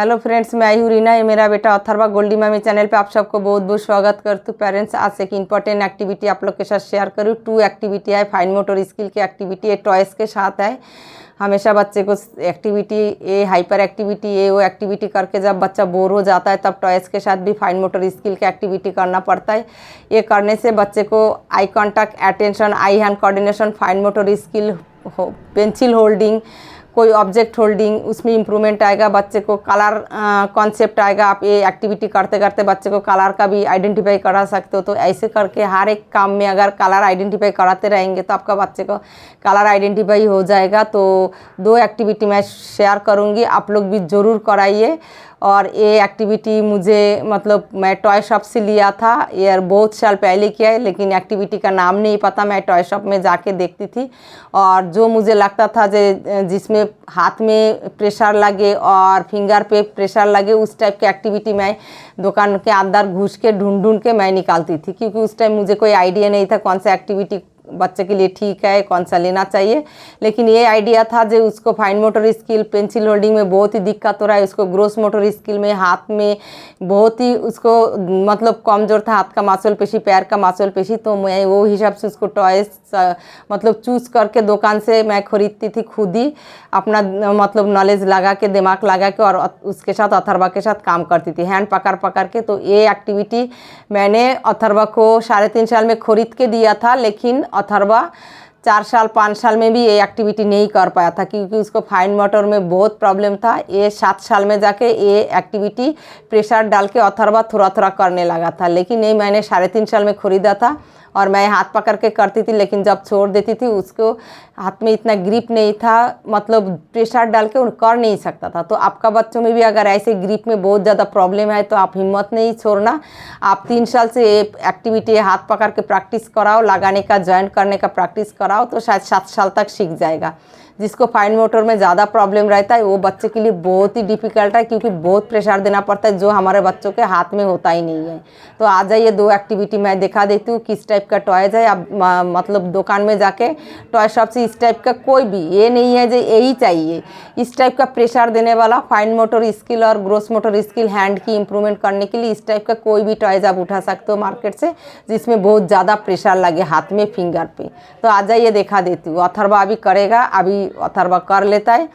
Hello friends, मैं हूँ रीना। ये मेरा बेटा अथर्वा गोल्डी मामी चैनल पे आप सबको बहुत बहुत स्वागत करती हूँ। पेरेंट्स, आज से एक इंपॉर्टेंट एक्टिविटी आप लोग के साथ शेयर करूँ। 2 एक्टिविटी है, फाइन मोटर स्किल की एक्टिविटी है, टॉयज़ के साथ है। हमेशा बच्चे को एक्टिविटी ए हाइपर एक्टिविटी ए वो एक्टिविटी करके जब बच्चा बोर हो जाता है तब टॉयज़ के साथ भी फाइन मोटर स्किल की एक्टिविटी करना पड़ता है। ये करने से बच्चे को eye contact, attention, eye hand coordination, fine motor skill, pencil holding, कोई ऑब्जेक्ट होल्डिंग, उसमें इम्प्रूवमेंट आएगा। बच्चे को कलर कॉन्सेप्ट आएगा। आप ये एक्टिविटी करते करते बच्चे को कलर का भी आइडेंटिफाई करा सकते हो। तो ऐसे करके हर एक काम में अगर कलर आइडेंटिफाई कराते रहेंगे तो आपका बच्चे को कलर आइडेंटिफाई हो जाएगा। तो 2 एक्टिविटी मैं शेयर करूँगी, आप लोग भी ज़रूर कराइए। और ये एक्टिविटी मुझे मैं टॉय शॉप से लिया था, ये बहुत साल पहले किया है, लेकिन एक्टिविटी का नाम नहीं पता। मैं टॉय शॉप में जाके देखती थी और जो मुझे लगता था जिसमें हाथ में प्रेशर लगे और फिंगर पे प्रेशर लगे, उस टाइप की एक्टिविटी मैं दुकान के अंदर घुस के ढूंढ के मैं निकालती थी, क्योंकि उस टाइम मुझे कोई आइडिया नहीं था कौन सा एक्टिविटी बच्चे के लिए ठीक है, कौन सा लेना चाहिए। लेकिन ये आइडिया था जो उसको fine motor skill, pencil holding में बहुत ही दिक्कत हो रहा है, उसको ग्रोस मोटर स्किल में हाथ में बहुत ही उसको कमज़ोर था, हाथ का मांसपेशी, पैर का मांसपेशी। तो मैं वो हिसाब से उसको टॉयज़ चूज़ करके दुकान से मैं ख़रीदती थी, खुद ही अपना नॉलेज लगा के, दिमाग लगा के, और उसके साथ अथर्वा के साथ काम करती थी, हैंड पकड़ के। तो ये एक्टिविटी मैंने अथर्वा को 3.5 साल में ख़रीद के दिया था, लेकिन अथर्वा 4 साल 5 साल में भी ये एक्टिविटी नहीं कर पाया था, क्योंकि उसको फाइन मोटर में बहुत प्रॉब्लम था। ये 7 साल में जाके ये एक्टिविटी प्रेशर डाल के अथर्वा थोड़ा थोड़ा करने लगा था। लेकिन ये मैंने 3.5 साल में ख़रीदा था और मैं हाथ पकड़ के करती थी, लेकिन जब छोड़ देती थी उसको हाथ में इतना ग्रिप नहीं था, प्रेशर डाल के कर नहीं सकता था। तो आपका बच्चों में भी अगर ऐसे ग्रिप में बहुत ज़्यादा प्रॉब्लम है तो आप हिम्मत नहीं छोड़ना। आप 3 साल से ये एक्टिविटी हाथ पकड़ के प्रैक्टिस कराओ, लगाने का, जॉइंट करने का प्रैक्टिस कराओ, तो शायद 7 साल तक सीख जाएगा। जिसको फाइन मोटर में ज़्यादा प्रॉब्लम रहता है वो बच्चे के लिए बहुत ही डिफ़िकल्ट है, क्योंकि बहुत प्रेशर देना पड़ता है, जो हमारे बच्चों के हाथ में होता ही नहीं है। तो आ जाइए, 2 एक्टिविटी मैं दिखा देती हूँ किस टाइप का टॉयज़ है। आप दुकान में जाके टॉय शॉप से इस टाइप का कोई भी, ये नहीं है जो यही चाहिए, इस टाइप का प्रेशर देने वाला फाइन मोटर स्किल और ग्रोस मोटर स्किल, हैंड की इम्प्रूवमेंट करने के लिए इस टाइप का कोई भी टॉयज़ आप उठा सकते हो मार्केट से, जिसमें बहुत ज़्यादा प्रेशर लगे हाथ में, फिंगर पे। तो आ जाइए, दिखा देती हूँ। अथर्वा अभी करेगा, अभी अथर्वा कर लेता है।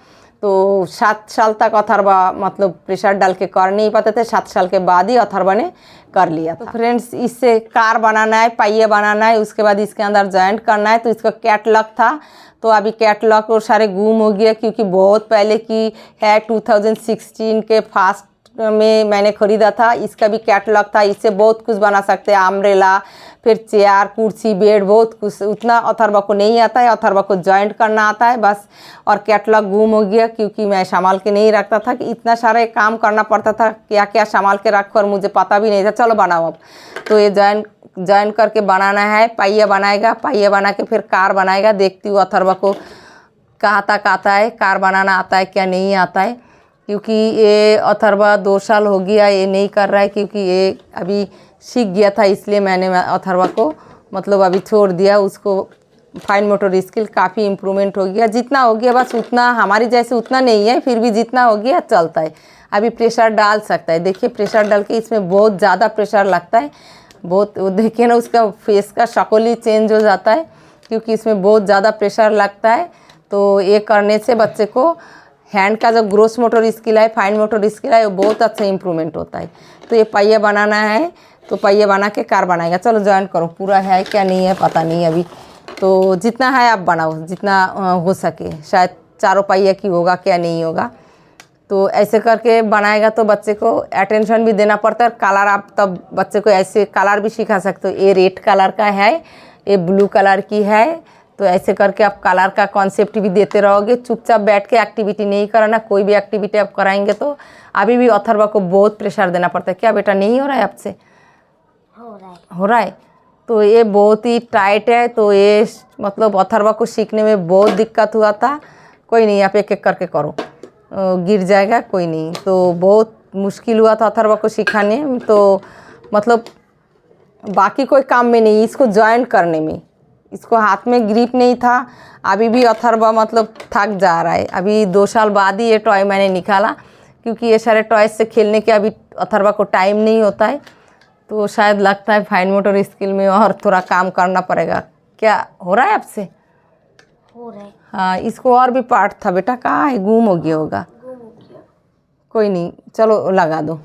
तो 7 साल तक अथर्वा प्रेशर डाल के कर नहीं पाते थे, 7 साल के बाद ही अथर्वा ने कर लिया था। तो फ्रेंड्स, इससे कार बनाना है, पहिए बनाना है, उसके बाद इसके अंदर जॉइंट करना है। तो इसका कैटलॉग था, तो अभी कैटलॉग और सारे गुम हो गया, क्योंकि बहुत पहले की है, 2016 के फास्ट में मैंने ख़रीदा था। इसका भी कैटलॉग था, इससे बहुत कुछ बना सकते हैं, अम्ब्रेला, फिर चेयर, कुर्सी, बेड, बहुत कुछ। उतना अथर्वा को नहीं आता है, अथर्वा को जॉइंट करना आता है बस। और कैटलॉग गुम हो गया, क्योंकि मैं संभाल के नहीं रखता था, कि इतना सारे काम करना पड़ता था, क्या क्या संभाल के रखो, और मुझे पता भी नहीं था। चलो बनाओ अब। तो ये जॉइन करके बनाना है। पहिया बनाएगा, पहिया बना के फिर कार बनाएगा। देखती हूँ अथर्वा को कहाँ तक आता है, कार बनाना आता है क्या नहीं आता है, क्योंकि ये अथर्वा 2 साल हो गया ये नहीं कर रहा है, क्योंकि ये अभी सीख गया था, इसलिए मैंने अथर्वा को अभी छोड़ दिया। उसको फाइन मोटर स्किल काफ़ी इम्प्रूवमेंट हो गया, जितना हो गया बस उतना, हमारी जैसे उतना नहीं है, फिर भी जितना हो गया चलता है। अभी प्रेशर डाल सकता है, देखिए प्रेशर डाल के, इसमें बहुत ज़्यादा प्रेशर लगता है, बहुत। देखिए ना, उसका फेस का शक्ल ही चेंज हो जाता है, क्योंकि इसमें बहुत ज़्यादा प्रेशर लगता है। तो ये करने से बच्चे को हैंड का जो ग्रोस मोटर स्किल है, फाइन मोटर स्किल है, वो बहुत अच्छा इम्प्रूवमेंट होता है। तो ये पहिया बनाना है, तो पहिया बना के कार बनाएगा। चलो जॉइन करो, पूरा है क्या नहीं है पता नहीं अभी। तो जितना है आप बनाओ, जितना हो सके। शायद 4 पहिया की होगा, क्या नहीं होगा। तो ऐसे करके बनाएगा तो बच्चे को अटेंशन भी देना पड़ता है। कलर आप तब बच्चे को ऐसे कलर भी सिखा सकते हो। ये रेड कलर का है, ये ब्लू कलर की है। तो ऐसे करके आप कलर का कॉन्सेप्ट भी देते रहोगे। चुपचाप बैठ के एक्टिविटी नहीं कराना, कोई भी एक्टिविटी आप कराएंगे तो। अभी भी अथर्वा को बहुत प्रेशर देना पड़ता है। क्या बेटा, नहीं हो रहा है आपसे? हो रहा है। तो ये बहुत ही टाइट है, तो ये अथर्वा को सीखने में बहुत दिक्कत हुआ था। कोई नहीं, आप एक एक करके करो, गिर जाएगा, कोई नहीं। तो बहुत मुश्किल हुआ था अथर्वा को सिखाने, तो बाकी कोई काम में नहीं, इसको जॉइंट करने में। इसको हाथ में ग्रिप नहीं था। अभी भी अथर्वा थक जा रहा है। अभी 2 साल बाद ही ये टॉय मैंने निकाला, क्योंकि ये सारे टॉयज से खेलने के अभी अथर्वा को टाइम नहीं होता है, तो शायद लगता है फाइन मोटर स्किल में और थोड़ा काम करना पड़ेगा। क्या हो रहा है आपसे? हो रहा है। हाँ, इसको और भी पार्ट था बेटा, कहाँ है? गुम हो गया होगा। गुम हो गया। कोई नहीं, चलो लगा दो।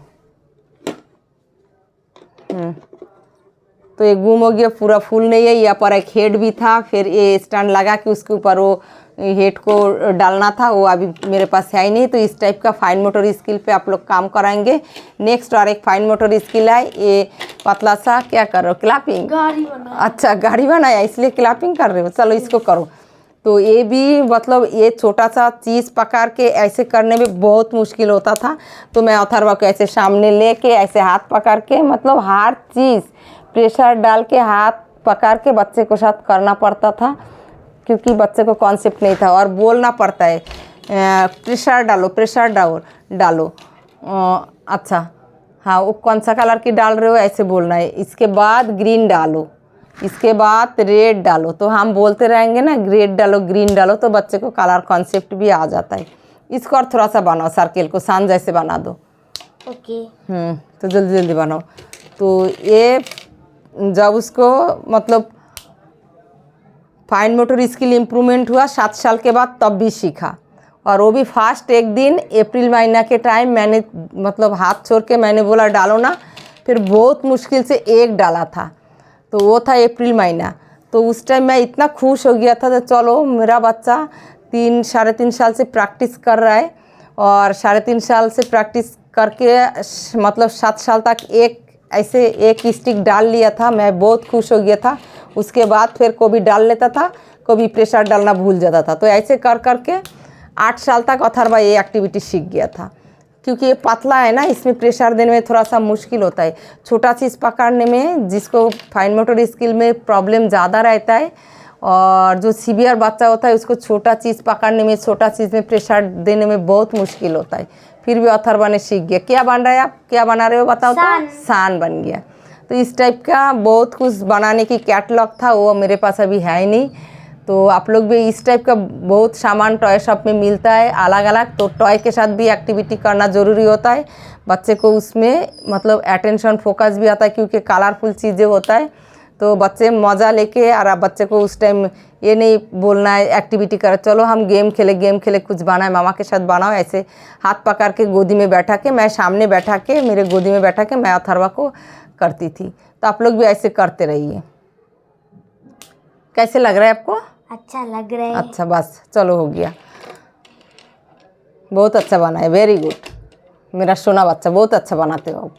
तो ये गुम हो गया, पूरा फुल नहीं है। यहाँ पर एक हेड भी था, फिर ये स्टैंड लगा के उसके ऊपर वो हेड को डालना था, वो अभी मेरे पास है ही नहीं। तो इस टाइप का फाइन मोटर स्किल पे आप लोग काम कराएंगे। नेक्स्ट और एक फाइन मोटर स्किल है, ये पतला सा क्या कर रहे हो? क्लैपिंग। गाड़ी बना। अच्छा, गाड़ी बनाया इसलिए क्लैपिंग कर रहे हो। चलो इसको करो। तो ये भी मतलब ये छोटा सा चीज़ पकड़ के ऐसे करने में बहुत मुश्किल होता था। तो मैं अथर्वा को ऐसे सामने लेके ऐसे हाथ पकड़ के, मतलब हर चीज़ प्रेशर डाल के हाथ पकड़ के बच्चे को साथ करना पड़ता था, क्योंकि बच्चे को कॉन्सेप्ट नहीं था। और बोलना पड़ता है प्रेशर डालो, प्रेशर डालो। अच्छा हाँ, वो कौन सा कलर की डाल रहे हो ऐसे बोलना है। इसके बाद ग्रीन डालो, इसके बाद रेड डालो। तो हम बोलते रहेंगे ना, रेड डालो, ग्रीन डालो, तो बच्चे को कलर कॉन्सेप्ट भी आ जाता है। इसको और थोड़ा सा बनाओ, सर्किल को सान जैसे बना दो। ओके। तो जल्दी जल्दी बनाओ। तो ये जब उसको मतलब फाइन मोटर स्किल इम्प्रूवमेंट हुआ 7 साल के बाद, तब भी सीखा। और वो भी फास्ट एक दिन अप्रैल महीना के टाइम मैंने मतलब हाथ छोड़ के मैंने बोला डालो ना, फिर बहुत मुश्किल से एक डाला था। तो वो था अप्रैल महीना। तो उस टाइम मैं इतना खुश हो गया था, तो चलो मेरा बच्चा 3-3.5 साल से प्रैक्टिस कर रहा है, और 3.5 साल से प्रैक्टिस करके मतलब 7 साल तक एक ऐसे एक स्टिक डाल लिया था। मैं बहुत खुश हो गया था। उसके बाद फिर कभी डाल लेता था, कभी प्रेशर डालना भूल जाता था। तो ऐसे कर करके 8 साल तक अथर्वा ये एक्टिविटी सीख गया था। क्योंकि ये पतला है ना, इसमें प्रेशर देने में थोड़ा सा मुश्किल होता है। छोटा चीज़ पकड़ने में जिसको फाइन मोटर स्किल में प्रॉब्लम ज़्यादा रहता है, और जो सीवियर बच्चा होता है उसको छोटा चीज़ पकड़ने में, छोटा चीज़ में प्रेशर देने में बहुत मुश्किल होता है। फिर भी अथर्वा ने सीख गया। क्या बन रहा है आप? क्या बना रहे हो बताओ? तो सान बन गया। तो इस टाइप का बहुत कुछ बनाने की कैटलॉग था, वो मेरे पास अभी है ही नहीं। तो आप लोग भी इस टाइप का बहुत सामान टॉय शॉप में मिलता है अलग अलग। तो टॉय के साथ भी एक्टिविटी करना ज़रूरी होता है। बच्चे को उसमें मतलब अटेंशन फोकस भी आता है, क्योंकि कलरफुल चीज़ें होता है। तो बच्चे मज़ा लेके, और आप बच्चे को उस टाइम ये नहीं बोलना है एक्टिविटी करो, चलो हम गेम खेले कुछ बनाए, मामा के साथ बनाओ। ऐसे हाथ पकड़ के गोदी में बैठा के, मैं सामने बैठा के, मेरे गोदी में बैठा के मैं अथर्वा को करती थी। तो आप लोग भी ऐसे करते रहिए। कैसे लग रहा है आपको? अच्छा लग रहा है। अच्छा, बस चलो हो गया। बहुत अच्छा बना है, वेरी गुड। मेरा सोना बच्चा, बहुत अच्छा बनाते हो।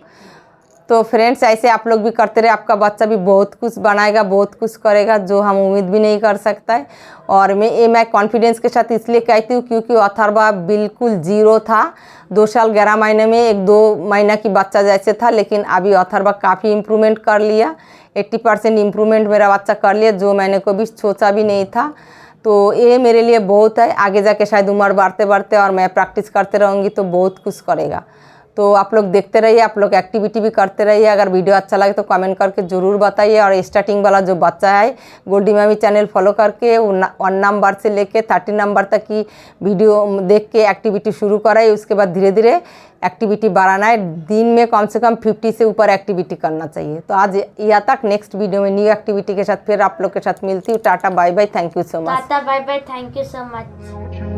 तो फ्रेंड्स, ऐसे आप लोग भी करते रहे, आपका बच्चा भी बहुत कुछ बनाएगा, बहुत कुछ करेगा, जो हम उम्मीद भी नहीं कर सकता है। और मैं कॉन्फिडेंस के साथ इसलिए कहती हूँ, क्योंकि अथर्वा बिल्कुल जीरो था। 2 साल 11 महीने में 1-2 महीना की बच्चा जैसे था, लेकिन अभी अथर्वा काफ़ी इम्प्रूवमेंट कर लिया। 80% इम्प्रूवमेंट मेरा बच्चा कर लिया, जो मैंने कभी सोचा भी नहीं था। तो ये मेरे लिए बहुत है। आगे जाके शायद उम्र बढ़ते बढ़ते और मैं प्रैक्टिस करते रहूँगी तो बहुत कुछ करेगा। तो आप लोग देखते रहिए, आप लोग एक्टिविटी भी करते रहिए। अगर वीडियो अच्छा लगे तो कमेंट करके ज़रूर बताइए। और स्टार्टिंग वाला जो बच्चा है, गोल्डी मामी चैनल फॉलो करके 1 नंबर से लेके 30 नंबर तक की वीडियो देख के एक्टिविटी शुरू कराए। उसके बाद धीरे धीरे एक्टिविटी बढ़ाना है। दिन में कम से कम 50 से ऊपर एक्टिविटी करना चाहिए। तो आज यहाँ तक, नेक्स्ट वीडियो में न्यू एक्टिविटी के साथ फिर आप लोग के साथ मिलती हूँ। Tata bye bye, thank you so much. Tata bye bye, thank you so much.